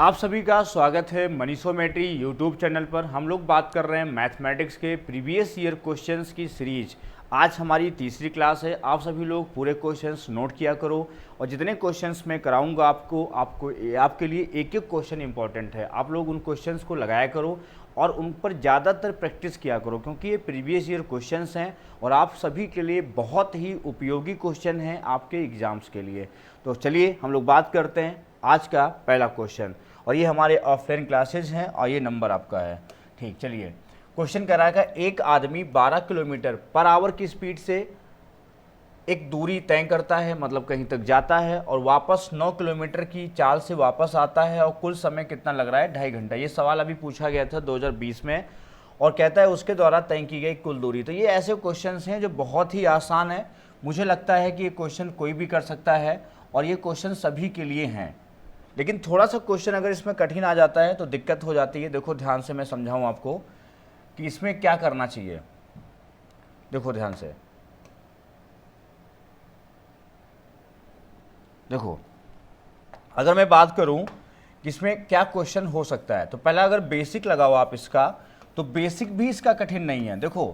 आप सभी का स्वागत है मनीषोमेट्री यूट्यूब चैनल पर। हम लोग बात कर रहे हैं मैथमेटिक्स के प्रीवियस ईयर क्वेश्चंस की सीरीज। आज हमारी तीसरी क्लास है। आप सभी लोग पूरे क्वेश्चंस नोट किया करो और जितने क्वेश्चंस मैं कराऊंगा आपके लिए एक एक क्वेश्चन इंपॉर्टेंट है। आप लोग उन क्वेश्चंस को लगाया करो और उन पर ज़्यादातर प्रैक्टिस किया करो, क्योंकि ये प्रीवियस ईयर क्वेश्चंस हैं और आप सभी के लिए बहुत ही उपयोगी क्वेश्चन हैं आपके एग्ज़ाम्स के लिए। तो चलिए हम लोग बात करते हैं आज का पहला क्वेश्चन, और ये हमारे ऑफलाइन क्लासेज हैं और ये नंबर आपका है। ठीक, चलिए क्वेश्चन कह रहा है कि एक आदमी 12 किलोमीटर पर आवर की स्पीड से एक दूरी तय करता है, मतलब कहीं तक जाता है, और वापस 9 किलोमीटर की चाल से वापस आता है, और कुल समय कितना लग रहा है? 2.5 घंटा। ये सवाल अभी पूछा गया था 2020 में, और कहता है उसके द्वारा तय की गई कुल दूरी। तो ये ऐसे क्वेश्चंस हैं जो बहुत ही आसान है। मुझे लगता है कि ये क्वेश्चन कोई भी कर सकता है और ये क्वेश्चन सभी के लिए हैं, लेकिन थोड़ा सा क्वेश्चन अगर इसमें कठिन आ जाता है तो दिक्कत हो जाती है। देखो ध्यान से मैं समझाऊं आपको कि इसमें क्या करना चाहिए। देखो ध्यान से, देखो अगर मैं बात करूं कि इसमें क्या क्वेश्चन हो सकता है, तो पहला अगर बेसिक लगाओ आप इसका, तो बेसिक भी इसका कठिन नहीं है। देखो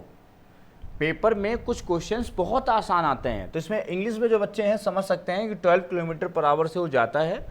पेपर में कुछ क्वेश्चंस बहुत आसान आते हैं, तो इसमें इंग्लिश में जो बच्चे हैं समझ सकते हैं कि 12 किलोमीटर पर आवर से वो जाता है,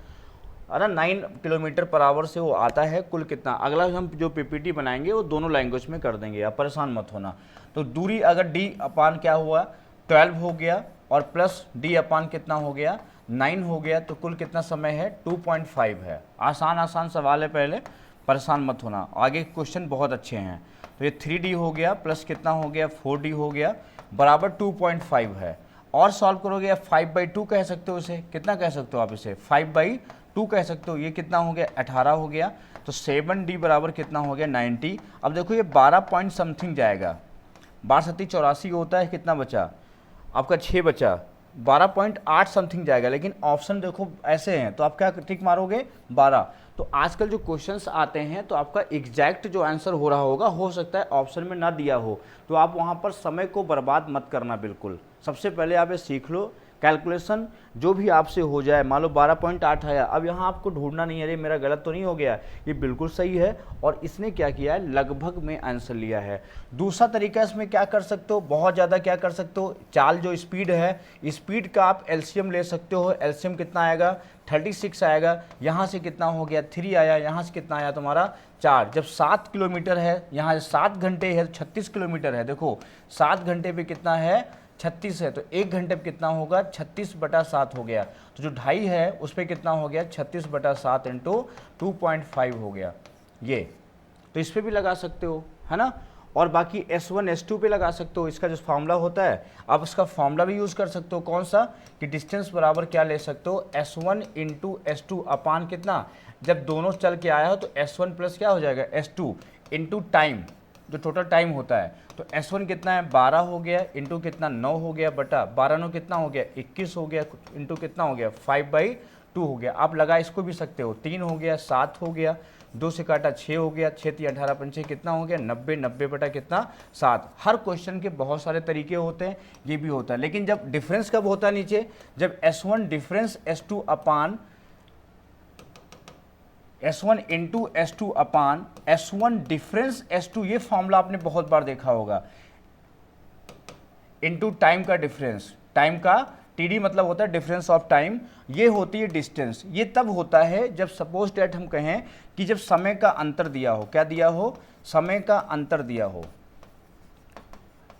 अरे 9 किलोमीटर पर आवर से वो आता है, कुल कितना। अगला हम जो पीपीटी बनाएंगे वो दोनों लैंग्वेज में कर देंगे, आप परेशान मत होना। तो दूरी अगर डी अपान क्या हुआ 12 हो गया, और प्लस डी अपान कितना हो गया 9 हो गया, तो कुल कितना समय है 2.5 है। आसान सवाल है, पहले परेशान मत होना, आगे क्वेश्चन बहुत अच्छे हैं। तो ये 3D हो गया, प्लस कितना हो गया 4D हो गया, बराबर 2.5 है। और सॉल्व करोगे या 5/2 कह सकते हो, इसे कितना कह सकते हो आप, इसे 5/2 कह सकते हो। ये कितना हो गया 18 हो गया, तो 7D बराबर कितना हो गया 90। अब देखो ये 12 पॉइंट समथिंग जाएगा, 12×7=84 होता है, कितना बचा आपका 6 बचा, 12.8 समथिंग जाएगा। लेकिन ऑप्शन देखो ऐसे हैं, तो आप क्या टिक मारोगे 12। तो आजकल जो क्वेश्चंस आते हैं तो आपका एग्जैक्ट जो आंसर हो रहा होगा, हो सकता है ऑप्शन में ना दिया हो, तो आप वहाँ पर समय को बर्बाद मत करना बिल्कुल। सबसे पहले आप ये सीख लो, कैलकुलेशन जो भी आपसे हो जाए, मान लो 12.8 आया, अब यहाँ आपको ढूंढना नहीं है अरे मेरा गलत तो नहीं हो गया, ये बिल्कुल सही है, और इसने क्या किया है लगभग में आंसर लिया है। दूसरा तरीका इसमें क्या कर सकते हो, बहुत ज़्यादा क्या कर सकते हो, चाल जो स्पीड है, स्पीड का आप एलसीएम ले सकते हो। एलसीएम कितना आएगा 36 आएगा, यहाँ से कितना हो गया 3 आया, यहाँ से कितना आया तुम्हारा 4। जब 7 किलोमीटर है, यहाँ 7 घंटे है, 36 किलोमीटर है। देखो 7 घंटे पे कितना है 36 है, तो 1 घंटे पे कितना होगा 36/7 हो गया। तो जो 2.5 है उस पर कितना हो गया 36/7 इंटू 2.5 हो गया ये। तो इस पर भी लगा सकते हो, है ना। और बाकी S1 S2 पे लगा सकते हो, इसका जो फार्मूला होता है आप इसका फार्मूला भी यूज़ कर सकते हो। कौन सा, कि डिस्टेंस बराबर क्या ले सकते हो S1 इंटू S2 अपान कितना, जब दोनों चल के आया हो तो S1 प्लस क्या हो जाएगा S2 इंटू टाइम, जो टोटल टाइम होता है। तो S1 कितना है 12 हो गया, इंटू कितना 9 हो गया, बटा 12 कितना हो गया 21 हो गया, इंटू कितना हो गया 5/2 हो गया। आप लगा इसको भी सकते हो, 3 हो गया 7 हो गया, 2 से काटा 6 हो गया, 6 18 5 कितना हो गया 90, 90 बटा कितना 7। हर क्वेश्चन के बहुत सारे तरीके होते हैं, ये भी होता है। लेकिन जब डिफरेंस कब होता है नीचे, जब S1 डिफरेंस S2 अपान S1 इंटू S2 अपान S1 डिफरेंस S2, ये फॉर्मूला आपने बहुत बार देखा होगा, इंटू टाइम का डिफरेंस, टाइम का TD मतलब होता है डिफरेंस ऑफ टाइम, ये होती है डिस्टेंस। ये तब होता है जब सपोज डेट हम कहें कि जब समय का अंतर दिया हो, क्या दिया हो, समय का अंतर दिया हो।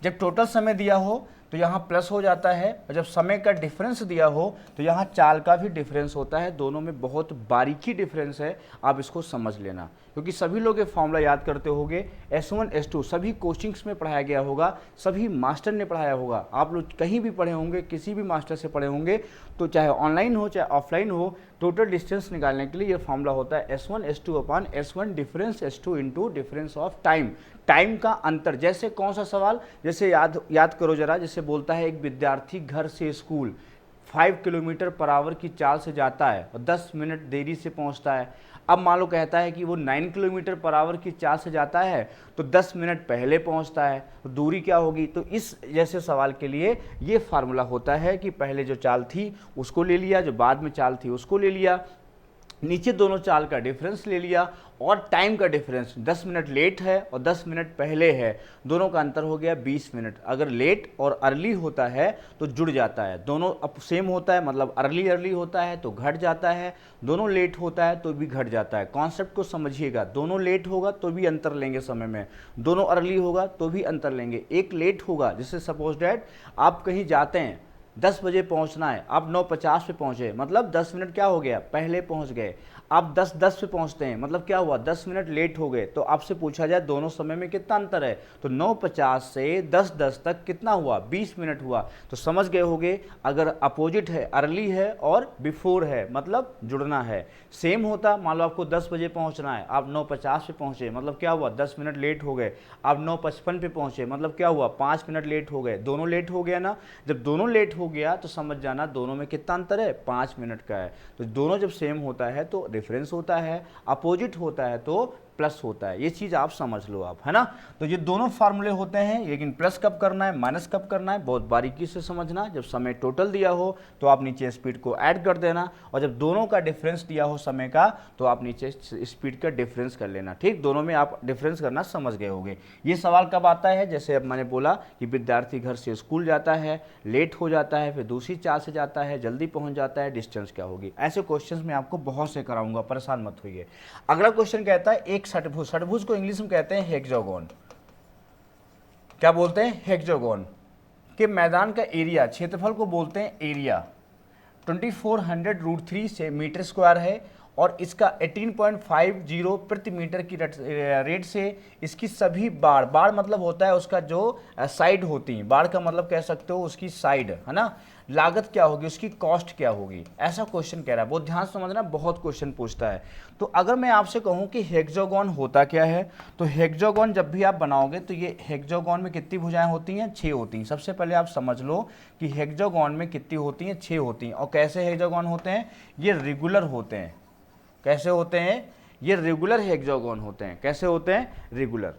जब टोटल समय दिया हो तो यहाँ प्लस हो जाता है, और जब समय का डिफरेंस दिया हो तो यहाँ चाल का भी डिफरेंस होता है। दोनों में बहुत बारीकी डिफरेंस है, आप इसको समझ लेना, क्योंकि सभी लोग ये फॉर्मूला याद करते होंगे। S1 S2 सभी कोचिंग्स में पढ़ाया गया होगा, सभी मास्टर ने पढ़ाया होगा, आप लोग कहीं भी पढ़े होंगे, किसी भी मास्टर से पढ़े होंगे, तो चाहे ऑनलाइन हो चाहे ऑफलाइन हो, टोटल डिस्टेंस निकालने के लिए ये फॉर्मूला होता है S1 S2 upon S1 difference S2 into difference of time, time का अंतर। जैसे कौन सा सवाल, जैसे याद करो जरा, जैसे बोलता है एक विद्यार्थी घर से स्कूल 5 किलोमीटर पर आवर की चाल से जाता है और 10 मिनट देरी से पहुंचता है। अब मान लो कहता है कि वो 9 किलोमीटर पर आवर की चाल से जाता है तो 10 मिनट पहले पहुंचता है, तो दूरी क्या होगी। तो इस जैसे सवाल के लिए ये फार्मूला होता है कि पहले जो चाल थी उसको ले लिया, जो बाद में चाल थी उसको ले लिया, नीचे दोनों चाल का डिफरेंस ले लिया और टाइम का डिफरेंस 10 मिनट लेट है और 10 मिनट पहले है, दोनों का अंतर हो गया 20 मिनट। अगर लेट और अर्ली होता है तो जुड़ जाता है, दोनों अब सेम होता है मतलब अर्ली अर्ली होता है तो घट जाता है, दोनों लेट होता है तो भी घट जाता है। कॉन्सेप्ट को समझिएगा, दोनों लेट होगा तो भी अंतर लेंगे समय में, दोनों अर्ली होगा तो भी अंतर लेंगे। एक लेट होगा, जैसे सपोज डैट आप कहीं जाते हैं 10 बजे पहुंचना है, आप 9:50 पे पहुंचे, मतलब 10 मिनट क्या हो गया, पहले पहुंच गए। आप 10:10 पे पहुंचते हैं, मतलब क्या हुआ, 10 मिनट लेट हो गए। तो आपसे पूछा जाए दोनों समय में कितना अंतर है, तो 9:50 से 10:10 तक कितना हुआ, 20 मिनट हुआ। तो समझ गए होंगे, अगर अपोजिट है, अर्ली है और बिफोर है, मतलब जुड़ना है। सेम होता, मान लो आपको 10 बजे पहुंचना है, आप 9:50 पे पहुंचे, मतलब क्या हुआ, 10 मिनट लेट हो गए। आप 9:55 पे पहुंचे, मतलब क्या हुआ, 5 मिनट लेट हो गए। दोनों लेट हो गया ना, जब दोनों लेट हो गया तो समझ जाना दोनों में कितना अंतर है, 5 मिनट का है। तो दोनों जब सेम होता है तो डिफरेंस होता है, अपोजिट होता है तो प्लस होता है। ये चीज आप समझ लो आप, है ना। तो ये दोनों फार्मूले होते हैं, लेकिन प्लस कब करना है, माइनस कब करना है, बहुत बारीकी से समझना। जब समय टोटल दिया हो तो आप नीचे स्पीड को ऐड कर देना, और जब दोनों का डिफरेंस दिया हो समय का तो आप नीचे स्पीड का डिफरेंस कर लेना। ठीक, दोनों में आप डिफरेंस करना समझ गए होंगे। ये सवाल कब आता है, जैसे अब मैंने बोला कि विद्यार्थी घर से स्कूल जाता है, लेट हो जाता है, फिर दूसरी चाल से जाता है, जल्दी पहुंच जाता है, डिस्टेंस क्या होगी। ऐसे क्वेश्चंस मैं आपको बहुत से कराऊंगा, परेशान मत होइए। अगला क्वेश्चन कहता है एक षटभुज, षटभुज को इंग्लिश में कहते हैं हेक्सागोन। क्या बोलते हैं, हेक्सागोन के मैदान का एरिया, क्षेत्रफल को बोलते हैं एरिया, 2400√3 से मीटर स्क्वायर है, और इसका 18.50 प्रति मीटर की रेट से इसकी सभी बाढ़, बाढ़ मतलब होता है उसका जो साइड होती है, बाढ़ का मतलब कह सकते हो उसकी साइड, है ना। लागत क्या होगी, उसकी कॉस्ट क्या होगी, ऐसा क्वेश्चन कह रहा है। बहुत ध्यान से समझना, बहुत क्वेश्चन पूछता है। तो अगर मैं आपसे कहूं कि हेक्सागोन होता क्या है, तो हेक्सागोन जब भी आप बनाओगे तो ये हेक्सागोन में कितनी भुजाएं होती हैं, 6 होती हैं। सबसे पहले आप समझ लो कि हेक्सागोन में कितनी होती हैं, 6 होती हैं। और कैसे हेक्सागोन होते हैं, ये रेगुलर होते हैं। कैसे होते हैं, ये रेगुलर हेक्सागोन होते हैं। कैसे होते हैं, रेगुलर।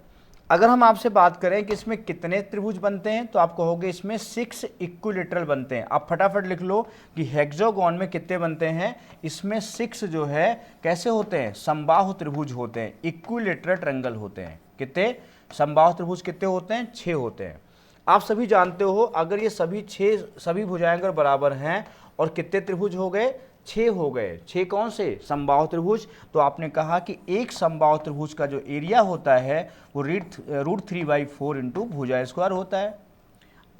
अगर हम आपसे बात करें कि इसमें कितने त्रिभुज बनते हैं, तो आप कहोगे इसमें 6 इक्विलेटरल बनते हैं। आप फटाफट लिख लो कि हेक्सागोन में कितने बनते हैं, इसमें 6 जो है कैसे होते हैं, समबाहु त्रिभुज होते हैं, इक्विलेटरल ट्रायंगल होते हैं। कितने समबाहु त्रिभुज कितने होते हैं, 6 होते हैं। आप सभी जानते हो, अगर ये सभी भुजाएं अगर बराबर हैं और कितने त्रिभुज हो गए, 6 हो गए। 6 कौन से, समबाहु त्रिभुज। तो आपने कहा कि एक समबाहु त्रिभुज का जो एरिया होता है वो √3/4 इंटू भुजा स्क्वायर होता है।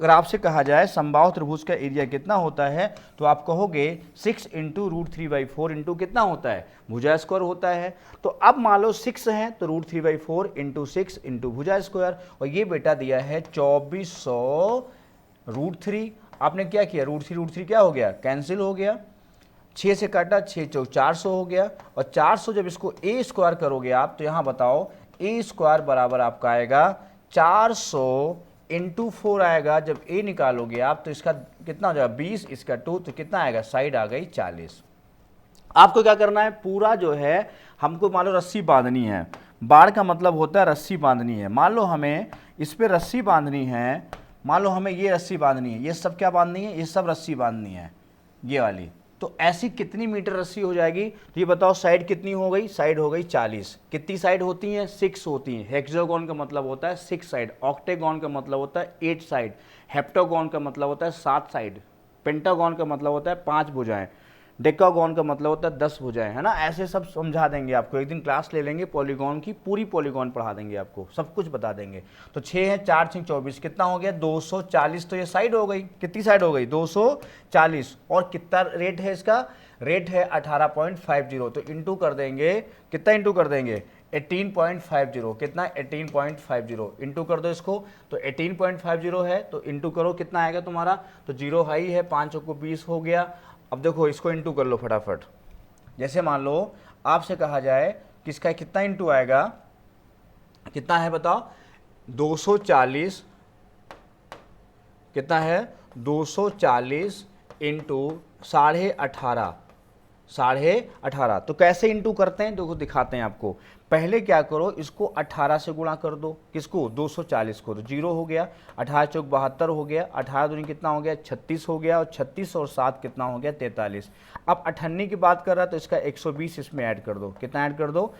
अगर आपसे कहा जाए समबाहु त्रिभुज का एरिया कितना होता है, तो आप कहोगे 6 इंटू √3/4 इंटू कितना होता है, भुजा स्क्वायर होता है। तो अब मान लो 6 है तो √3/4 इंटू 6 इंटू भुजा स्क्वायर, और ये बेटा दिया है 2400√3। आपने क्या किया, √3 क्या हो गया, कैंसिल हो गया, 6 से काटा, 6 चौक 400 हो गया। और 400 जब इसको ए स्क्वायर करोगे आप, तो यहाँ बताओ ए स्क्वायर बराबर आपका आएगा 400 इंटू 4 आएगा। जब ए निकालोगे आप तो इसका कितना हो जाएगा, 20, इसका 2, तो कितना आएगा, साइड आ गई 40। आपको क्या करना है, पूरा जो है हमको मान लो रस्सी बांधनी है, बाड़ का मतलब होता है रस्सी बांधनी है। मान लो हमें इस पर रस्सी बांधनी है, मान लो हमें ये रस्सी बांधनी है, ये सब क्या बांधनी है, ये सब रस्सी बांधनी है, ये वाली। तो ऐसी कितनी मीटर रस्सी हो जाएगी, तो ये बताओ साइड कितनी हो गई, साइड हो गई 40। कितनी साइड होती हैं, 6 होती हैं। हेक्सागोन का मतलब होता है 6 साइड, ऑक्टेगोन का मतलब होता है 8 साइड, हेप्टागोन का मतलब होता है 7 साइड, पेंटागोन का मतलब होता है 5 भुजाएं, डेकागोन का मतलब होता है 10 भुजाएं, है ना। ऐसे सब समझा देंगे आपको, एक दिन क्लास ले लेंगे पॉलीगॉन की, पूरी पॉलीगॉन पढ़ा देंगे आपको, सब कुछ बता देंगे। तो 6 है, 4 6 24, कितना हो गया 240। तो ये साइड हो गई, कितनी साइड हो गई 240। और कितना रेट है इसका, रेट है 18.50। तो इंटू कर देंगे, कितना इंटू कर देंगे, 18.50। कितना, 18.50 इंटू कर दो इसको, तो 18.50 है, तो इंटू करो कितना आएगा तुम्हारा, तो 0 हाई है, 5 को 20 हो गया। अब देखो इसको इंटू कर लो फटाफट। जैसे मान लो आपसे कहा जाए किसका कितना इंटू आएगा, कितना है बताओ, 240, कितना है 240 इंटू 18.5, 18.5। तो कैसे इंटू करते हैं देखो दिखाते हैं आपको। पहले क्या करो, इसको 18 से गुणा कर दो, किसको 240 को, तो 0 हो गया, 18 चौक 72 हो गया, 18 दूनी कितना हो गया 36 हो गया, और 36 और 7 कितना हो गया 43। अब 98 की बात कर रहा है तो इसका 120 इसमें ऐड कर दो, कितना ऐड कर दो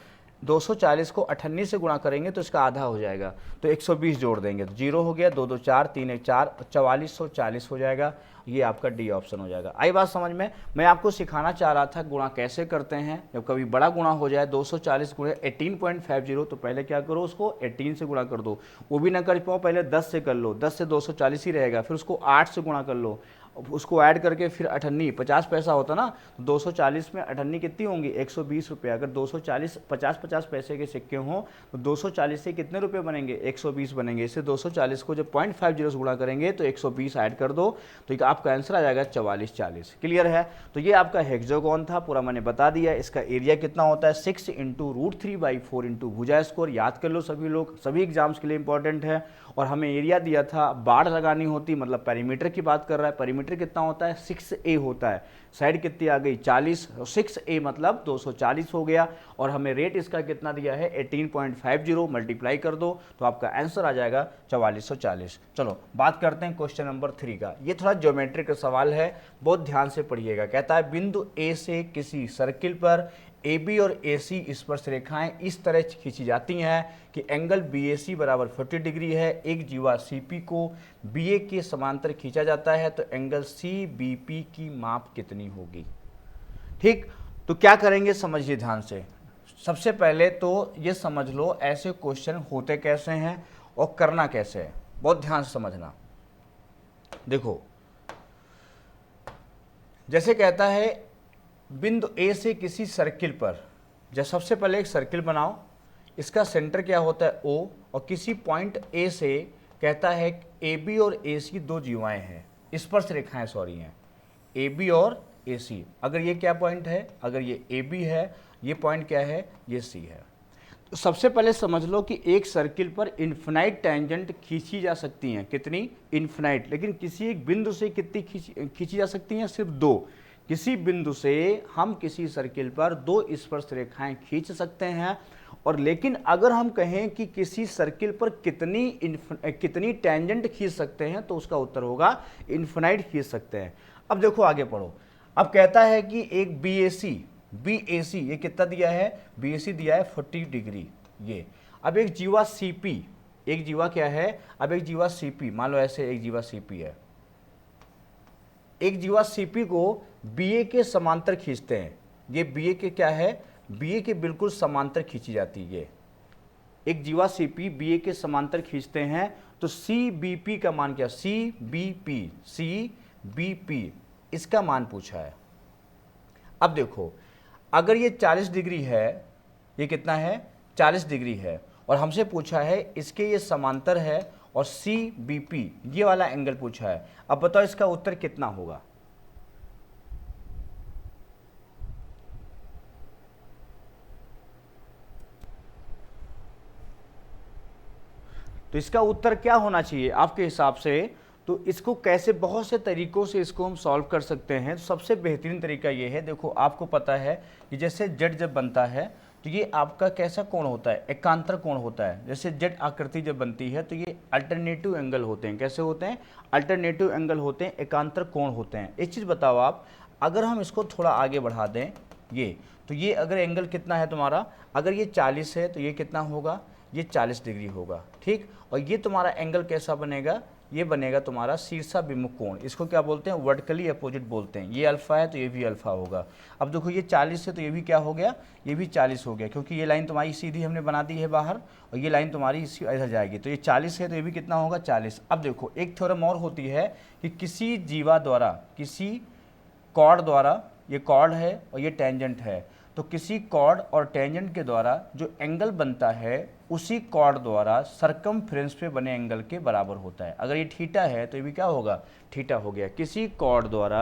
240 को 98 से गुणा करेंगे तो इसका आधा हो जाएगा, तो 120 जोड़ देंगे तो 0 हो गया, 2 2 4 3 1 4, 4440 हो जाएगा। ये आपका डी ऑप्शन हो जाएगा। आई बात समझ में? मैं आपको सिखाना चाह रहा था गुणा कैसे करते हैं। जब कभी बड़ा गुणा हो जाए 240 गुणे 18.50, तो पहले क्या करो उसको 18 से गुणा कर दो, वो भी ना कर पाओ पहले 10 से कर लो, 10 से 240 ही रहेगा, फिर उसको 8 से गुणा कर लो, उसको ऐड करके फिर 98 50 पैसा होता ना, तो 240 में 98 कितनी होंगी 120 रुपये। अगर 240 50 पैसे के सिक्के हों तो 240 से कितने रुपए बनेंगे 120 बनेंगे। इससे 240 को जब 0.50 से गुणा करेंगे तो 120 ऐड कर दो, तो आपका आंसर आ जाएगा 4440। क्लियर है? तो ये आपका हेक्सागोन था, पूरा मैंने बता दिया। इसका एरिया कितना होता है 6 इंटू √3/4 इंटू भुजा स्क्वायर। याद कर लो सभी लोग, सभी एग्जाम्स के लिए इंपॉर्टेंट है। और हमें एरिया दिया था, बाढ़ लगानी होती, मतलब पेरीमीटर की बात कर रहा है, पेरीमीटर कितना होता है 6a होता है, साइड कितनी आ गई 40, 6a मतलब 240 हो गया, और हमें रेट इसका कितना दिया है 18.50, मल्टीप्लाई कर दो तो आपका आंसर आ जाएगा 4440। चलो बात करते हैं क्वेश्चन नंबर 3 का। ये थोड़ा ज्योमेट्री का सवाल है, बहुत ध्यान से पढ़िएगा। कहता है बिंदु ए से किसी सर्किल पर AB और AC स्पर्श रेखाएं इस तरह खींची जाती हैं कि एंगल BAC बराबर 40 डिग्री है। एक जीवा CP को BA के समांतर खींचा जाता है, तो एंगल CBP की माप कितनी होगी? ठीक, तो क्या करेंगे समझिए ध्यान से। सबसे पहले तो ये समझ लो ऐसे क्वेश्चन होते कैसे हैं और करना कैसे है, बहुत ध्यान से समझना। देखो जैसे कहता है बिंदु ए से किसी सर्किल पर, जब सबसे पहले एक सर्किल बनाओ, इसका सेंटर क्या होता है O, और किसी पॉइंट ए से कहता है AB और AC दो जीवाएं हैं, स्पर्श रेखाएं सॉरी हैं, AB और AC। अगर ये क्या पॉइंट है, अगर ये AB है, ये पॉइंट क्या है, ये C है। तो सबसे पहले समझ लो कि एक सर्किल पर इन्फिनाइट टेंजेंट खींची जा सकती हैं, कितनी इन्फिनाइट, लेकिन किसी एक बिंदु से कितनी खींची जा सकती हैं, सिर्फ 2। किसी बिंदु से हम किसी सर्किल पर 2 स्पर्श रेखाएं खींच सकते हैं, और लेकिन अगर हम कहें कि किसी सर्किल पर कितनी टेंजेंट खींच सकते हैं, तो उसका उत्तर होगा इन्फिनाइट खींच सकते हैं। अब देखो आगे पढ़ो। अब कहता है कि एक BAC ये कितना दिया है, BAC दिया है 40 डिग्री ये। अब एक जीवा CP, एक जीवा क्या है, अब एक जीवा CP, मान लो ऐसे एक जीवा CP है, एक जीवा CP को BA के समांतर खींचते हैं। ये BA के क्या है, BA के बिल्कुल समांतर खींची जाती है। एक जीवा CP BA के समांतर खींचते हैं, तो CBP का मान क्या, CBP इसका मान पूछा है। अब देखो अगर ये 40 डिग्री है, ये कितना है 40 डिग्री है, और हमसे पूछा है इसके ये समांतर है, और CBP ये वाला एंगल पूछा है। अब बताओ इसका उत्तर कितना होगा? तो इसका उत्तर क्या होना चाहिए आपके हिसाब से? तो इसको कैसे, बहुत से तरीकों से इसको हम सॉल्व कर सकते हैं। तो सबसे बेहतरीन तरीका ये है, देखो आपको पता है कि जैसे जेड जब बनता है तो ये आपका कैसा कोण होता है, एकांतर कोण होता है। जैसे जेड आकृति जब बनती है तो ये अल्टरनेटिव एंगल होते हैं। कैसे होते हैं? अल्टरनेटिव एंगल होते हैं, एकांतर कोण होते हैं। एक चीज़ बताओ आप, अगर हम इसको थोड़ा आगे बढ़ा दें ये, तो ये अगर एंगल कितना है तुम्हारा, अगर ये 40 है तो ये कितना होगा, ये 40 डिग्री होगा। ठीक, और ये तुम्हारा एंगल कैसा बनेगा, ये बनेगा तुम्हारा शीर्षाभिमुख कोण। इसको क्या बोलते हैं, वर्टिकली अपोजिट बोलते हैं। ये अल्फा है तो ये भी अल्फा होगा। अब देखो ये 40 है तो ये भी क्या हो गया, ये भी 40 हो गया, क्योंकि ये लाइन तुम्हारी सीधी हमने बना दी है बाहर, और ये लाइन तुम्हारी इसी इधर जाएगी, तो ये 40 है तो ये भी कितना होगा 40। अब देखो एक थ्योरम और होती है कि किसी जीवा द्वारा, किसी कॉर्ड द्वारा, ये कॉर्ड है और ये टेंजेंट है, तो किसी कॉर्ड और टेंजेंट के द्वारा जो एंगल बनता है उसी कॉर्ड द्वारा सरकमफ्रेंस पे बने एंगल के बराबर होता है। अगर ये थीटा है तो ये भी क्या होगा, थीटा हो गया। किसी कॉर्ड द्वारा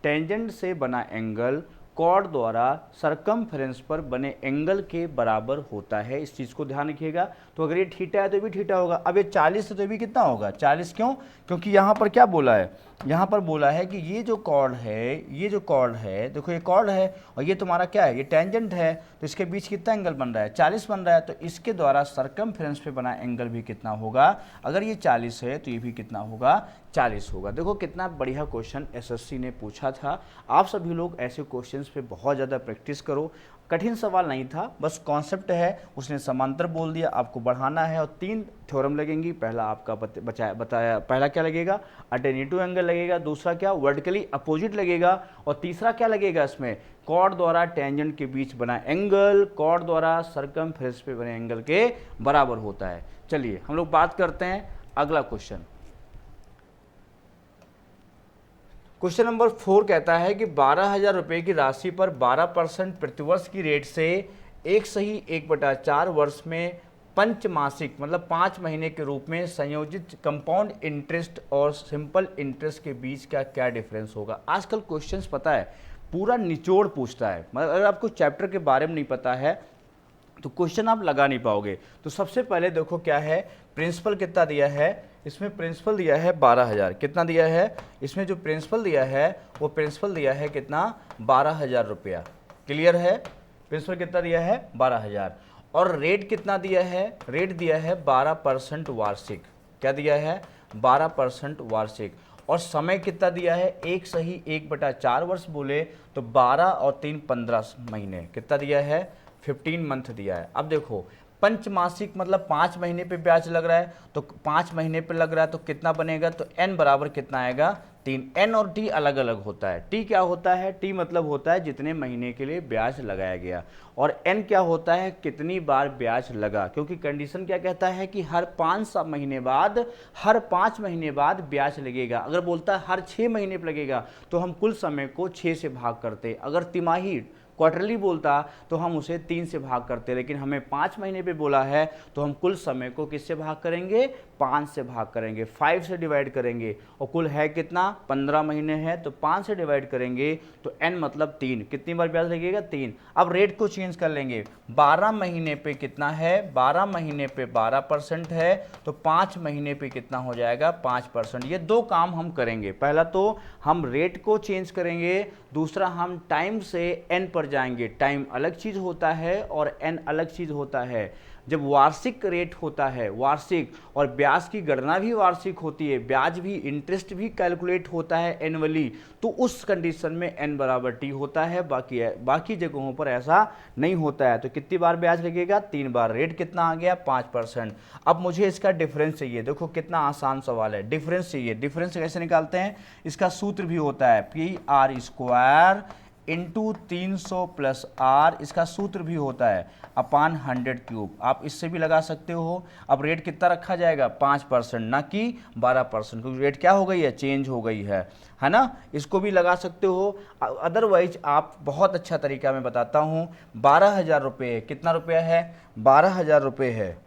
टेंजेंट से बना एंगल कॉर्ड द्वारा सरकमफ्रेंस पर बने एंगल के बराबर होता है। इस चीज़ को ध्यान रखिएगा। तो अगर ये थीटा है तो भी थीटा होगा। अब ये 40 है तो भी कितना होगा 40, क्यों? क्योंकि यहाँ पर क्या बोला है, यहाँ पर बोला है कि ये जो कॉर्ड है, ये जो कॉर्ड है, देखो ये कॉर्ड है और ये तुम्हारा क्या है, ये टेंजेंट है, तो इसके बीच कितना एंगल बन रहा है 40 बन रहा है। तो इसके द्वारा सरकमफ्रेंस पे बना एंगल भी कितना होगा, अगर ये 40 है तो ये भी कितना होगा 40 होगा। देखो कितना बढ़िया क्वेश्चन एसएससी ने पूछा था। आप सभी लोग ऐसे क्वेश्चंस पे बहुत ज़्यादा प्रैक्टिस करो। कठिन सवाल नहीं था, बस कॉन्सेप्ट है, उसने समांतर बोल दिया, आपको बढ़ाना है और 3 थ्योरम लगेंगी। पहला आपका बताया पहला क्या लगेगा, अल्टरनेटिव एंगल लगेगा, दूसरा क्या वर्टिकली अपोजिट लगेगा, और तीसरा क्या लगेगा इसमें, कॉर्ड द्वारा टेंजेंट के बीच बना एंगल कॉर्ड द्वारा सरकमफ्रेंस पे बने एंगल के बराबर होता है। चलिए हम लोग बात करते हैं अगला क्वेश्चन। क्वेश्चन नंबर 4 कहता है कि 12,000 रुपये की राशि पर 12% प्रतिवर्ष की रेट से 1/4 वर्ष में पंचमासिक मतलब 5 महीने के रूप में संयोजित कंपाउंड इंटरेस्ट और सिंपल इंटरेस्ट के बीच का क्या डिफरेंस होगा। आजकल क्वेश्चंस पता है पूरा निचोड़ पूछता है, मतलब अगर आपको चैप्टर के बारे में नहीं पता है तो क्वेश्चन आप लगा नहीं पाओगे। तो सबसे पहले देखो क्या है, प्रिंसिपल कितना दिया है, इसमें प्रिंसिपल दिया है 12,000, कितना दिया है, इसमें जो प्रिंसिपल दिया है वो प्रिंसिपल दिया है कितना 12,000 रुपया। क्लियर है, प्रिंसिपल कितना दिया है 12,000, और रेट कितना दिया है, रेट दिया है 12% वार्षिक। क्या दिया है 12% वार्षिक, और समय कितना दिया है 1/4 वर्ष बोले तो 12 और 3 15 महीने, कितना दिया है 15 मंथ दिया है। अब देखो पंचमासिक मतलब 5 महीने पे ब्याज लग रहा है, तो 5 महीने पे लग रहा है तो कितना बनेगा, तो n बराबर कितना आएगा 3। n और t अलग अलग होता है। t क्या होता है, t मतलब होता है जितने महीने के लिए ब्याज लगाया गया, और n क्या होता है कितनी बार ब्याज लगा, क्योंकि कंडीशन क्या कहता है कि हर 5 महीने बाद ब्याज लगेगा। अगर बोलता है हर 6 महीने पर लगेगा तो हम कुल समय को 6 से भाग करते, अगर तिमाही क्वार्टरली बोलता तो हम उसे 3 से भाग करते, लेकिन हमें 5 महीने पे बोला है तो हम कुल समय को किससे भाग करेंगे 5 से भाग करेंगे, 5 से डिवाइड करेंगे, और कुल है कितना 15 महीने है तो 5 से डिवाइड करेंगे तो n मतलब 3, कितनी बार ब्याज लगेगा 3। अब रेट को चेंज कर लेंगे, 12 महीने पे कितना है, 12 महीने पे 12% है तो 5 महीने पे कितना हो जाएगा 5%। ये 2 काम हम करेंगे, पहला तो हम रेट को चेंज करेंगे, दूसरा हम टाइम से n पर जाएंगे। टाइम अलग चीज होता है और n अलग चीज होता है। जब वार्षिक रेट होता है वार्षिक, और ब्याज की गणना भी वार्षिक होती है, ब्याज भी इंटरेस्ट भी कैलकुलेट होता है एनुअली, तो उस कंडीशन में n बराबर t होता है। बाकी जगहों पर ऐसा नहीं होता है। तो कितनी बार ब्याज लगेगा 3 बार। रेट कितना आ गया 5%। अब मुझे इसका डिफरेंस चाहिए, देखो कितना आसान सवाल है, डिफरेंस चाहिए। डिफरेंस कैसे निकालते हैं, इसका सूत्र भी होता है PR² इंटू 300 प्लस R, इसका सूत्र भी होता है अपान 100³। आप इससे भी लगा सकते हो। अब रेट कितना रखा जाएगा 5%, ना कि 12%, क्योंकि रेट क्या हो गई है चेंज हो गई है ना। इसको भी लगा सकते हो। अदरवाइज आप बहुत अच्छा तरीका मैं बताता हूँ, 12,000 रुपये कितना रुपया है 12,000 रुपये है,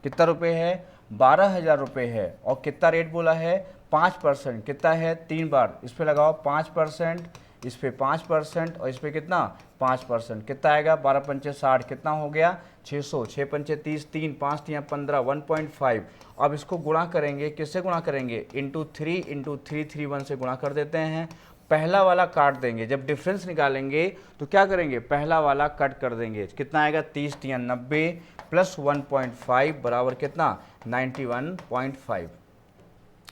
कितना रुपये है 12,000 रुपये है, और कितना रेट बोला है 5%, कितना है 3 बार, इस पे लगाओ 5%, इस पे 5% और इस पे कितना 5%, कितना आएगा 12 पंचे 60, कितना हो गया 600, 6 पंचे 30, 3 5 3 15, 1.5। अब इसको गुणा करेंगे, किससे गुणा करेंगे इंटू 331 से गुणा कर देते हैं। पहला वाला काट देंगे, जब डिफरेंस निकालेंगे तो क्या करेंगे पहला वाला कट कर देंगे, कितना आएगा 30 × 90 प्लस 1.5 बराबर कितना 91.5।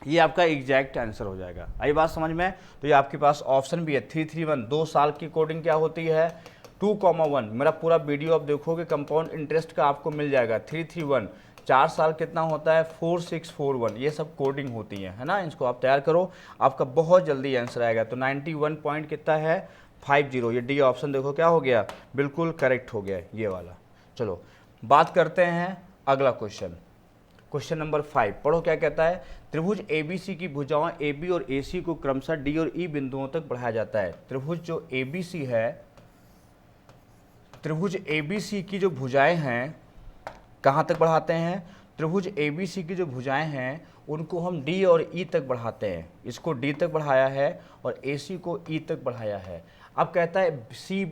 ये आपका एग्जैक्ट आंसर हो जाएगा। आई बात समझ में। तो ये आपके पास ऑप्शन भी है 331। 2 साल की कोडिंग क्या होती है 2,1। मेरा पूरा वीडियो आप देखोगे कंपाउंड इंटरेस्ट का आपको मिल जाएगा 331। 4 साल कितना होता है 4641। ये सब कोडिंग होती है ना। इसको आप तैयार करो, आपका बहुत जल्दी आंसर आएगा। तो 91 पॉइंट कितना है 50। ये डी ऑप्शन देखो क्या हो गया बिल्कुल करेक्ट हो गया ये वाला। चलो बात करते हैं अगला क्वेश्चन। क्वेश्चन नंबर 5 पढ़ो क्या कहता है। त्रिभुज ABC की भुजाओं AB और AC को क्रमशः D और E बिंदुओं तक बढ़ाया जाता है। त्रिभुज जो ABC है, त्रिभुज ABC की जो भुजाएं हैं कहाँ तक बढ़ाते हैं, त्रिभुज ABC की जो भुजाएं हैं उनको हम D और E तक बढ़ाते हैं। इसको D तक बढ़ाया है और AC को E तक बढ़ाया है। अब कहता है सी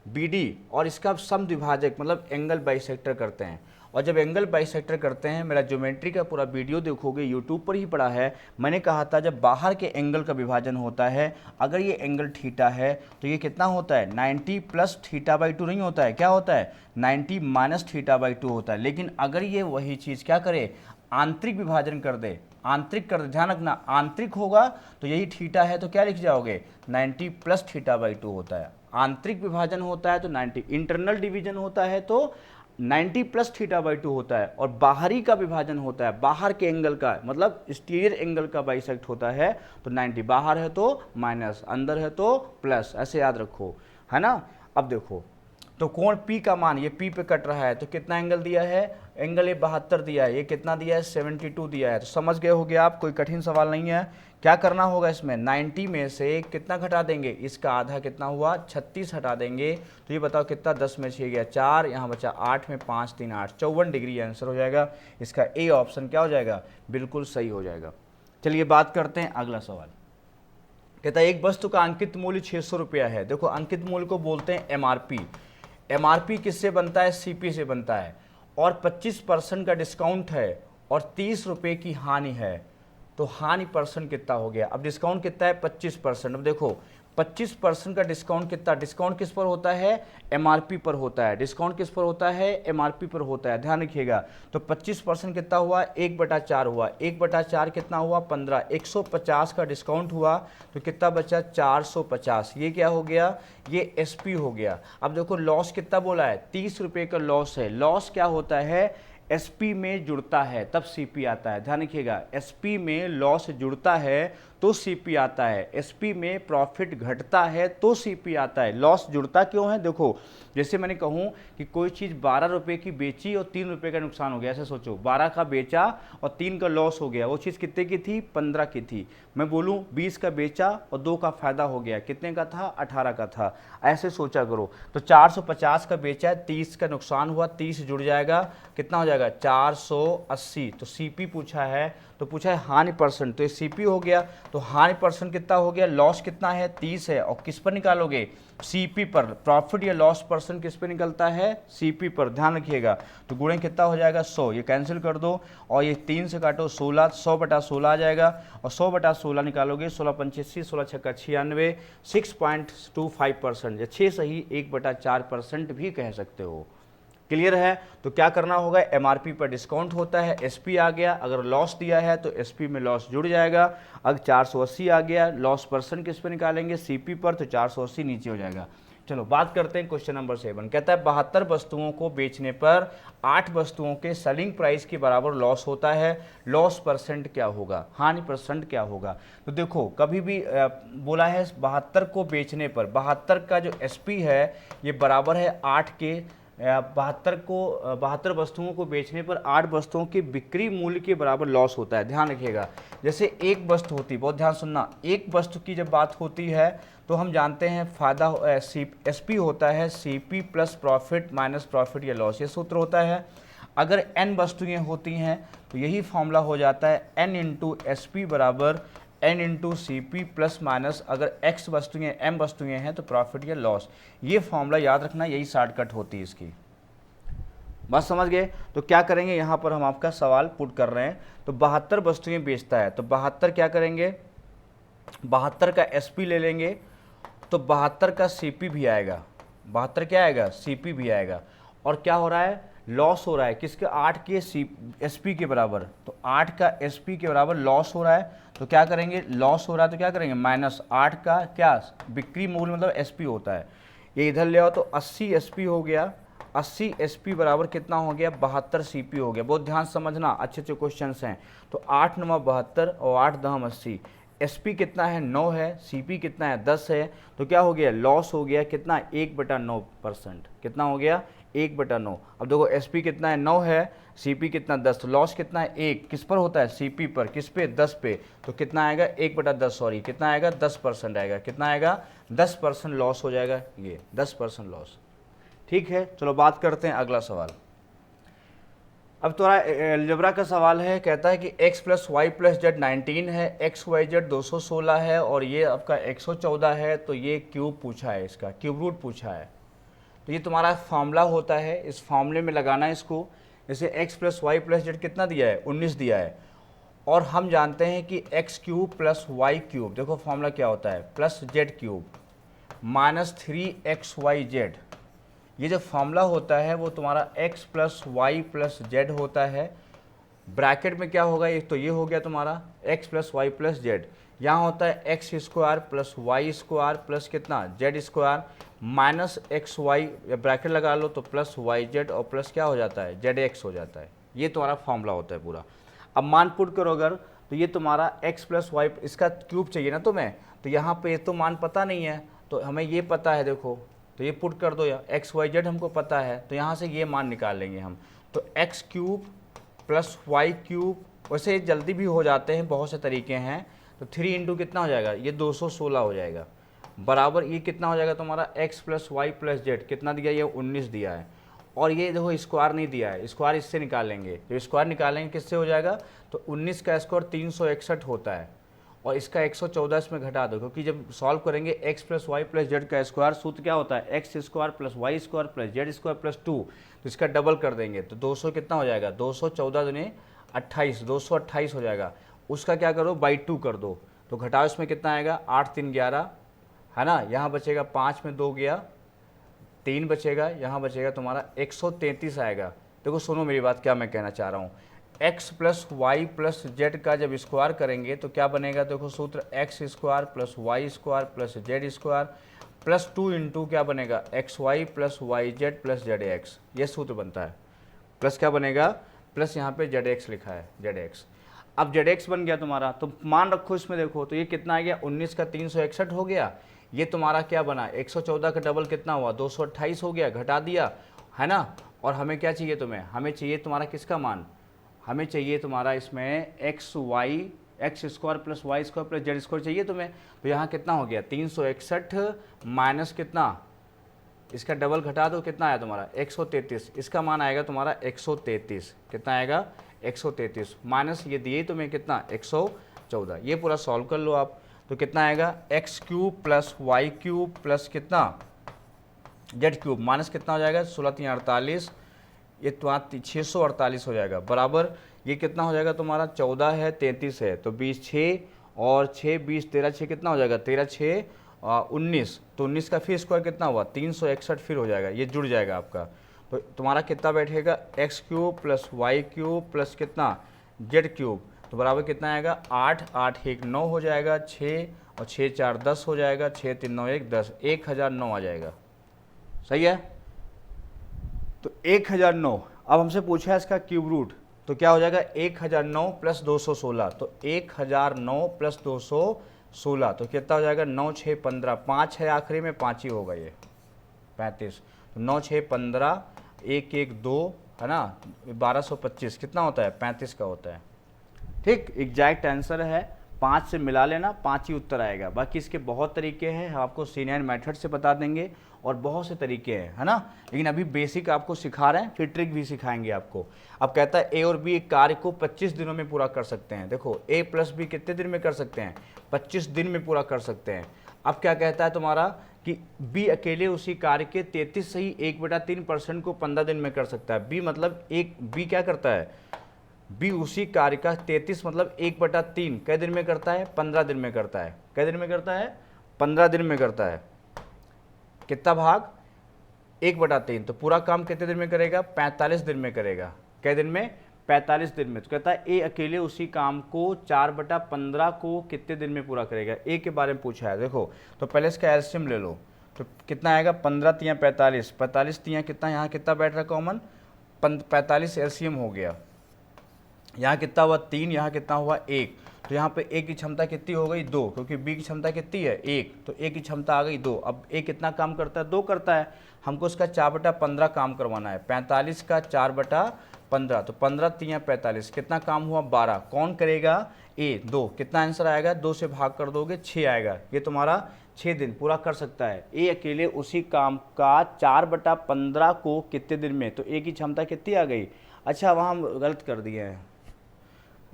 बी डी और इसका सम द्विभाजक मतलब एंगल बाइसेक्टर करते हैं। और जब एंगल बाइसेक्टर करते हैं, मेरा ज्योमेट्री का पूरा वीडियो देखोगे, यूट्यूब पर ही पड़ा है, मैंने कहा था जब बाहर के एंगल का विभाजन होता है, अगर ये एंगल थीटा है तो ये कितना होता है 90 प्लस थीटा बाई 2 नहीं होता है, क्या होता है 90 माइनस थीटा बाई 2 होता है। लेकिन अगर ये वही चीज़ क्या करे, आंतरिक विभाजन कर दे, आंतरिक कर दे, ध्यान रखना आंतरिक होगा तो यही थीटा है तो क्या लिख जाओगे 90 प्लस थीटा बाई 2 होता है। आंतरिक विभाजन होता है तो 90, इंटरनल डिवीजन होता है तो 90 प्लस थीटा बाई 2 होता है। और बाहरी का विभाजन होता है, बाहर के एंगल का मतलब एक्सटीरियर एंगल का बाइसेक्ट होता है तो 90, बाहर है तो माइनस, अंदर है तो प्लस, ऐसे याद रखो, है ना। अब देखो तो कोण P का मान ये P पे कट रहा है तो कितना एंगल दिया है, एंगल ये 72 दिया है, ये कितना दिया है 72 दिया है। तो समझ गए होगे आप, कोई कठिन सवाल नहीं है। क्या करना होगा इसमें 90 में से कितना घटा देंगे, इसका आधा कितना हुआ 36 हटा देंगे तो ये बताओ कितना, 10 में 6 गया 4, यहाँ बचा 8 में 5 3 8, 54 डिग्री आंसर हो जाएगा। इसका ए ऑप्शन क्या हो जाएगा, बिल्कुल सही हो जाएगा। चलिए बात करते हैं अगला सवाल। कहता है एक वस्तु का अंकित मूल्य 600 रुपया है। देखो अंकित मूल्य को बोलते हैं एमआरपी। एमआरपी किससे बनता है, सीपी से बनता है। और 25% का डिस्काउंट है और 30 रुपये की हानि है, तो हानि परसेंट कितना हो गया। अब डिस्काउंट कितना है 25%। अब देखो 25% का डिस्काउंट कितना, डिस्काउंट किस पर होता है, एमआरपी पर होता है। डिस्काउंट किस पर होता है, एमआरपी पर होता है, ध्यान रखिएगा। तो 25% कितना हुआ, 1/4 हुआ, 1/4 कितना हुआ 15, 150 का डिस्काउंट हुआ तो कितना बचा 450। ये क्या हो गया, ये एसपी हो गया। अब देखो लॉस कितना बोला है, 30 रुपये का लॉस है। लॉस क्या होता है, एसपी में जुड़ता है तब सीपी आता है, ध्यान रखिएगा। एसपी में लॉस जुड़ता है तो सीपी आता है, एसपी में प्रॉफिट घटता है तो सीपी आता है। लॉस जुड़ता क्यों है, देखो जैसे मैंने कहूँ कि कोई चीज़ 12 रुपये की बेची और 3 रुपये का नुकसान हो गया, ऐसे सोचो 12 का बेचा और 3 का लॉस हो गया। वो चीज़ कितने की थी, 15 की थी। मैं बोलूँ 20 का बेचा और 2 का फायदा हो गया, कितने का था, 18 का था। ऐसे सोचा करो। तो 450 का बेचा है, 30 का नुकसान हुआ, 30 जुड़ जाएगा, कितना हो जाएगा 480। तो सीपी पूछा है, तो पूछा है हानि परसेंट, तो ये सीपी हो गया। तो हानि परसेंट कितना हो गया, लॉस कितना है 30 है, और किस पर निकालोगे, सीपी पर। प्रॉफिट या लॉस परसेंट किस पे निकलता है, सीपी पर, ध्यान रखिएगा। तो गुणे कितना हो जाएगा 100, ये कैंसिल कर दो और ये 3 से काटो 16, 100/16 आ जाएगा। और 100/16 निकालोगे, 16 पंचे 16 छक्का 96, 6.25%, या 6 सही 1/4% भी कह सकते हो। क्लियर है। तो क्या करना होगा, एमआरपी पर डिस्काउंट होता है, एसपी आ गया। अगर लॉस दिया है तो एसपी में लॉस जुड़ जाएगा। अगर 480 आ गया, लॉस परसेंट किस पर निकालेंगे, सीपी पर, तो 480 नीचे हो जाएगा। चलो बात करते हैं क्वेश्चन नंबर 7। कहता है 72 वस्तुओं को बेचने पर 8 वस्तुओं के सेलिंग प्राइस के बराबर लॉस होता है, लॉस परसेंट क्या होगा, हानि परसेंट क्या होगा। तो देखो कभी भी बोला है 72 को बेचने पर, 72 का जो एसपी है ये बराबर है 8 के, 72 वस्तुओं को बेचने पर 8 वस्तुओं के बिक्री मूल्य के बराबर लॉस होता है। ध्यान रखिएगा, जैसे एक वस्तु होती, बहुत ध्यान सुनना, एक वस्तु की जब बात होती है तो हम जानते हैं फायदा एसपी होता है CP plus profit minus profit या लॉस, ये सूत्र होता है। अगर एन वस्तुएं होती हैं तो यही फॉर्मूला हो जाता है एन इंटू एस पी बराबर n into c p plus minus, अगर एक्स वस्तुएं एम वस्तुएं हैं तो प्रॉफिट या लॉस। ये फॉर्मूला याद रखना, यही शॉर्टकट होती है इसकी। बात समझ गए। तो क्या करेंगे, यहाँ पर हम आपका सवाल पुट कर रहे हैं। तो 72 वस्तुएं बेचता है तो 72 क्या करेंगे, 72 का एसपी ले लेंगे तो 72 का सीपी भी आएगा, 72 क्या आएगा, सीपी भी आएगा। और क्या हो रहा है, लॉस हो रहा है किसके, 8 के एसपी के बराबर। तो 8 का एसपी के बराबर लॉस हो रहा है, तो क्या करेंगे, लॉस हो रहा है तो क्या करेंगे, माइनस 8 का क्या बिक्री मूल्य मतलब एसपी होता है, ये इधर ले आओ तो 80 एसपी हो गया। 80 एसपी बराबर कितना हो गया, 72 सीपी हो गया। बहुत ध्यान समझना, अच्छे अच्छे क्वेश्चन हैं। तो 8 9 72 और 8 10 80। एसपी कितना है 9 है, सीपी कितना है 10 है, तो क्या हो गया, लॉस हो गया कितना 1/9%। कितना हो गया 1/9। अब देखो एसपी कितना है 9 है, सीपी कितना 10, तो लॉस कितना है 1, किस पर होता है, सीपी पर, किस पे 10 पे। तो कितना आएगा 1/10, सॉरी कितना आएगा 10% आएगा, कितना आएगा 10% लॉस हो जाएगा, ये 10% लॉस। ठीक है, चलो बात करते हैं अगला सवाल। अब तुम्हारा अलजेब्रा का सवाल है, कहता है कि x plus Y plus z 19 है, एक्स वाई जेड 216 है और ये आपका 114 है, तो ये क्यूब पूछा है, इसका क्यूब रूट पूछा है। तो ये तुम्हारा फॉर्मूला होता है, इस फॉर्मूले में लगाना है इसको। जैसे x plus Y plus z कितना दिया है, 19 दिया है, और हम जानते हैं कि x cube plus y cube, देखो फॉर्मूला क्या होता है, plus Z cube minus 3xyz। ये जो फॉर्मूला होता है वो तुम्हारा x plus Y plus z होता है। ब्रैकेट में क्या होगा, एक तो ये हो गया तुम्हारा x plus Y plus Z, यहाँ होता है x square plus Y square plus कितना Z square minus X Y, bracket लगा लो तो प्लस वाई जेड और प्लस क्या हो जाता है, जेड एक्स हो जाता है। ये तुम्हारा फॉर्मूला होता है पूरा। अब मान पुट करो अगर, तो ये तुम्हारा x प्लस वाई, इसका क्यूब चाहिए ना तुम्हें, तो यहाँ पे तो मान पता नहीं है, तो हमें ये पता है, देखो तो ये पुट कर दो, या एक्स वाई जेड हमको पता है, तो यहाँ से ये मान निकाल लेंगे हम। तो x cube plus y cube, वैसे जल्दी भी हो जाते हैं, बहुत से तरीके हैं। तो 3 इंटू कितना हो जाएगा, ये 216 हो जाएगा, बराबर ये कितना हो जाएगा तुम्हारा x plus Y plus z, कितना दिया, ये 19 दिया है। और ये देखो स्क्वायर नहीं दिया है, स्क्वायर इससे निकालेंगे, जो स्क्वायर निकालेंगे किससे हो जाएगा, तो 19 का स्क्वायर 361 होता है, और इसका 114 इसमें घटा दो, क्योंकि जब सॉल्व करेंगे x plus Y plus z का स्क्वायर सूत्र क्या होता है, x square plus Y square plus z square plus 2, तो इसका डबल कर देंगे तो 200 कितना हो जाएगा, 214 दूनी 28, 228 हो जाएगा। उसका क्या करो, बाई 2 कर दो, तो घटाओ, इसमें कितना आएगा, 8 3 11 है ना, यहाँ बचेगा 5 में 2 गया 3 बचेगा, यहाँ बचेगा तुम्हारा 133 आएगा। देखो सुनो मेरी बात, क्या मैं कहना चाह रहा हूँ, x plus Y plus z का जब स्क्वायर करेंगे तो क्या बनेगा, देखो सूत्र x square plus Y square plus z square plus 2 into क्या बनेगा, x y plus Y z plus z x, ये सूत्र बनता है। प्लस क्या बनेगा, प्लस यहाँ पे जेड एक्स लिखा है, जेड एक्स। अब जेड एक्स बन गया तुम्हारा, तो मान रखो इसमें, देखो तो ये कितना आ गया, 19 का 361 हो गया, ये तुम्हारा क्या बना, 114 का डबल कितना हुआ, 228 हो गया, घटा दिया है ना। और हमें क्या चाहिए तुम्हें, हमें चाहिए तुम्हारा किसका मान, हमें चाहिए तुम्हारा इसमें x y, x square plus Y square plus z square चाहिए तुम्हें। तो यहाँ कितना हो गया, 361 माइनस कितना, इसका डबल घटा दो, कितना आया तुम्हारा 133, इसका मान आएगा तुम्हारा 133, कितना आएगा 133 माइनस ये दिए तुम्हें कितना 114, ये पूरा सॉल्व कर लो आप। तो कितना आएगा, x cube plus y cube plus कितना जेड क्यूब माइनस कितना हो जाएगा, 16 3 48, ये तुम्हारा 648 हो जाएगा, बराबर ये कितना हो जाएगा तुम्हारा 14 है 33 है, तो 20 6 और 6 20 13 6 कितना हो जाएगा, 13 6 19, तो 19 का फिर स्क्वायर कितना हुआ, 361 फिर हो जाएगा, ये जुड़ जाएगा आपका। तो तुम्हारा कितना बैठेगा, x cube plus y cube plus कितना जेड क्यूब, तो बराबर कितना आएगा 8 8 1 9 हो जाएगा, 6 और 6 4 10 हो जाएगा, 6 3 9 1 10, 1009 आ जाएगा। सही है, तो 1009। अब हमसे पूछा है इसका क्यूब रूट, तो क्या हो जाएगा 1009 प्लस 216, तो 1009 प्लस 216, तो कितना हो जाएगा 9 6 15, 5 है आखिरी में, 5 ही होगा ये 35, तो 9 6 15 1 1 2 है ना, 1225 कितना होता है 35 का होता है। ठीक, एग्जैक्ट आंसर है, 5 से मिला लेना, 5 ही उत्तर आएगा। बाकी इसके बहुत तरीके हैं, हम आपको C9 मेथड से बता देंगे और बहुत से तरीके हैं, है ना, लेकिन अभी बेसिक आपको सिखा रहे हैं, फिर ट्रिक भी सिखाएंगे आपको। अब कहता है ए और बी एक कार्य को 25 दिनों में पूरा कर सकते हैं। देखो ए प्लस बी कितने दिन में कर सकते हैं, 25 दिन में पूरा कर सकते हैं। अब क्या कहता है तुम्हारा कि बी अकेले उसी कार्य के 33 से ही 1/3% को 15 दिन में कर सकता है। बी मतलब बी क्या करता है, बी उसी कार्य का 33 मतलब 1/3 कै दिन में करता है, 15 दिन में करता है। कै दिन में करता है, 15 दिन में करता है। कितना भाग, 1/3, तो पूरा काम कितने दिन में करेगा, 45 दिन में करेगा। कै दिन में, 45 दिन में। तो कहता है ए अकेले उसी काम को 4/15 को कितने दिन में पूरा करेगा। ए के बारे में पूछा है। देखो तो पहले इसका एलसीएम ले लो, तो कितना आएगा 15 तियाँ 45, 45 तियाँ कितना, यहाँ कितना बैठ रहा कॉमन 45 एलसीएम हो गया। यहाँ कितना हुआ 3, यहाँ कितना हुआ 1, तो यहाँ पे ए की क्षमता कितनी हो गई 2, क्योंकि बी की क्षमता कितनी है 1, तो ए की क्षमता आ गई 2। अब ए कितना काम करता है, 2 करता है, हमको इसका 4/15 काम करवाना है। 45 का 4/15, तो 15 तियाँ 45, कितना काम हुआ 12। कौन करेगा, ए 2, कितना आंसर आएगा, 2 से भाग कर दोगे 6 आएगा। ये तुम्हारा 6 दिन पूरा कर सकता है। ए अकेले उसी काम का 4/15 को कितने दिन में, तो ए की क्षमता कितनी आ गई अच्छा वहाँ हम गलत कर दिए हैं,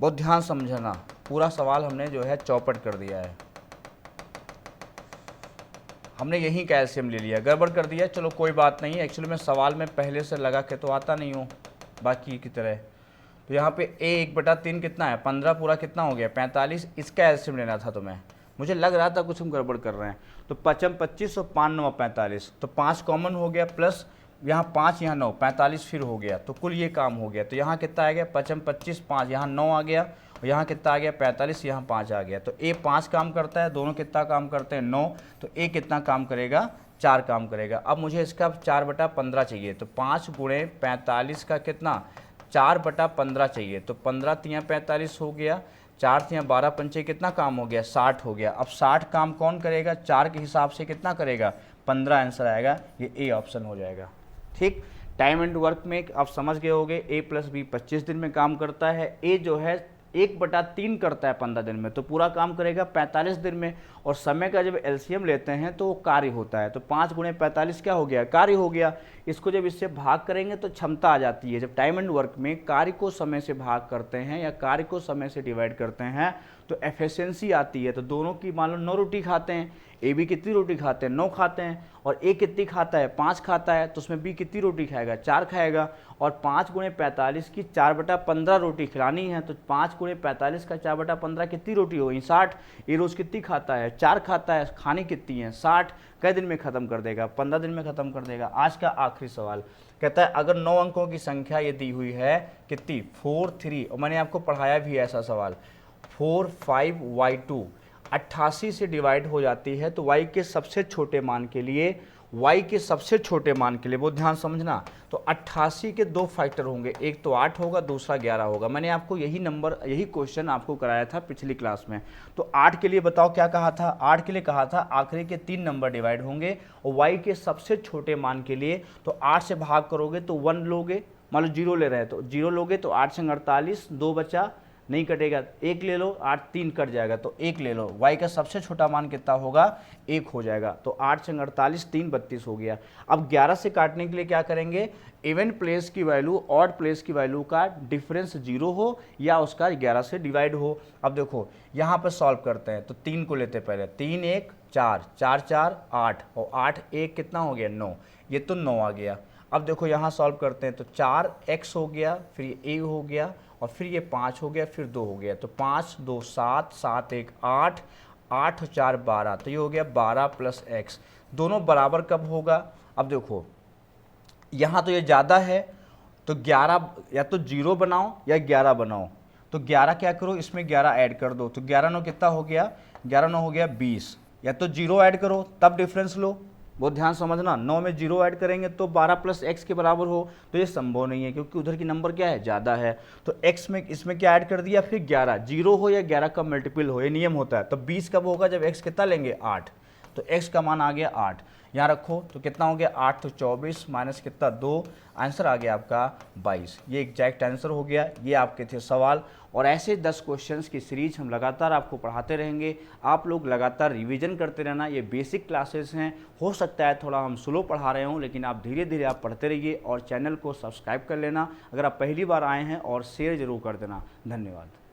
बहुत ध्यान समझना, पूरा सवाल हमने जो है चौपट कर दिया है, हमने यही कैल्शियम ले लिया, गड़बड़ कर दिया। चलो कोई बात नहीं, एक्चुअली मैं सवाल में पहले से लगा के तो आता नहीं हूँ बाकी की तरह। तो यहाँ पे a 1/3 कितना है, 15 पूरा कितना हो गया 45, इसका एल्शियम लेना था तुम्हें, मुझे लग रहा था कुछ हम गड़बड़ कर रहे हैं। तो 5 25 और 5 9 45, तो 5 कॉमन हो गया, प्लस यहाँ 5 यहाँ 9 45 फिर हो गया, तो कुल ये काम हो गया। तो यहाँ कितना आ गया 5 25 5, यहाँ 9 आ गया, और यहाँ कितना आ गया 45, यहाँ 5 आ गया। तो ए 5 काम करता है, दोनों कितना काम करते हैं 9, तो ए कितना काम करेगा 4 काम करेगा। अब मुझे इसका 4/15 चाहिए, तो 5 × 45 का कितना 4/15 चाहिए, तो 15 तियाँ 45 हो गया, 4 तियाँ 12 पंचे कितना काम हो गया 60 हो गया। अब 60 काम कौन करेगा, 4 के हिसाब से कितना करेगा 15 आंसर आएगा, ये ए ऑप्शन हो जाएगा। ठीक, टाइम एंड वर्क में आप समझ गए होंगे, a + b 25 दिन में काम करता है, a जो है 1/3 करता है 15 दिन में, तो पूरा काम करेगा 45 दिन में। और समय का जब एलसीएम लेते हैं तो वो कार्य होता है, तो 5 × 45 क्या हो गया कार्य हो गया। इसको जब इससे भाग करेंगे तो क्षमता आ जाती है। जब टाइम एंड वर्क में कार्य को समय से भाग करते हैं या कार्य को समय से डिवाइड करते हैं तो एफिशिएंसी आती है। तो दोनों की मान लो 9 रोटी खाते हैं, ए भी कितनी रोटी खाते हैं 9 खाते हैं, और ए कितनी खाता है 5 खाता है, तो उसमें बी कितनी रोटी खाएगा 4 खाएगा। और 5 × 45 की 4/15 रोटी खिलानी है, तो 5 × 45 का 4/15 कितनी रोटी होगी 60। ये रोज़ कितनी खाता है 4 खाता है, खानी कितनी है 60, कई दिन में ख़त्म कर देगा 15 दिन में ख़त्म कर देगा। आज का आखिरी सवाल कहता है अगर 9 अंकों की संख्या ये दी हुई है कितनी 4 3, और मैंने आपको पढ़ाया भी ऐसा सवाल 4 5y2 88 से डिवाइड हो जाती है, तो y के सबसे छोटे मान के लिए, y के सबसे छोटे मान के लिए बहुत ध्यान समझना, तो 88 के 2 फैक्टर होंगे, एक तो 8 होगा दूसरा 11 होगा। मैंने आपको यही क्वेश्चन आपको कराया था पिछली क्लास में। तो 8 के लिए बताओ क्या कहा था, 8 के लिए कहा था आखिरी के 3 नंबर डिवाइड होंगे, और y के सबसे छोटे मान के लिए तो 8 से भाग करोगे तो 1 लोगे, मान लो 0 ले रहे हैं तो 0 लोगे, तो 8 से 48, 2 बचा नहीं कटेगा, 1 ले लो, 8 3 कट जाएगा तो 1 ले लो, y का सबसे छोटा मान कितना होगा 1 हो जाएगा। तो 8 से 48 3 32 हो गया। अब 11 से काटने के लिए क्या करेंगे, इवन प्लेस की वैल्यू ऑड प्लेस की वैल्यू का डिफरेंस 0 हो या उसका 11 से डिवाइड हो। अब देखो यहाँ पर सॉल्व करते हैं, तो 3 को लेते पहले, 3 1 4 4 4 8, और 8 1 कितना हो गया 9, ये तो 9 आ गया। अब देखो यहाँ सॉल्व करते हैं, तो 4x हो गया, फिर ये a हो गया, और फिर ये 5 हो गया, फिर 2 हो गया, तो 5 2 7 7 1 8, 8 और 4 12, तो ये हो गया 12 + x, दोनों बराबर कब होगा। अब देखो यहाँ तो ये ज़्यादा है, तो 11 या तो 0 बनाओ या 11 बनाओ, तो 11 क्या करो इसमें 11 ऐड कर दो, तो 11 9 कितना हो गया 11 9 हो गया 20, या तो 0 ऐड करो तब डिफरेंस लो, बहुत ध्यान समझना, 9 में 0 ऐड करेंगे तो 12 + x के बराबर हो, तो ये संभव नहीं है क्योंकि उधर की नंबर क्या है ज़्यादा है। तो x में इसमें क्या ऐड कर दिया, फिर 11, 0 हो या 11 का मल्टीपल हो, ये नियम होता है। तो 20 कब होगा जब x कितना लेंगे 8, तो x का मान आ गया 8, यहाँ रखो तो कितना हो गया 8 तो 24 माइनस कितना 2, आंसर आ गया आपका 22। ये एग्जैक्ट आंसर हो गया। ये आपके थे सवाल, और ऐसे 10 क्वेश्चंस की सीरीज हम लगातार आपको पढ़ाते रहेंगे। आप लोग लगातार रिवीजन करते रहना, ये बेसिक क्लासेस हैं, हो सकता है थोड़ा हम स्लो पढ़ा रहे हों, लेकिन आप धीरे धीरे आप पढ़ते रहिए, और चैनल को सब्सक्राइब कर लेना अगर आप पहली बार आए हैं, और शेयर ज़रूर कर देना। धन्यवाद।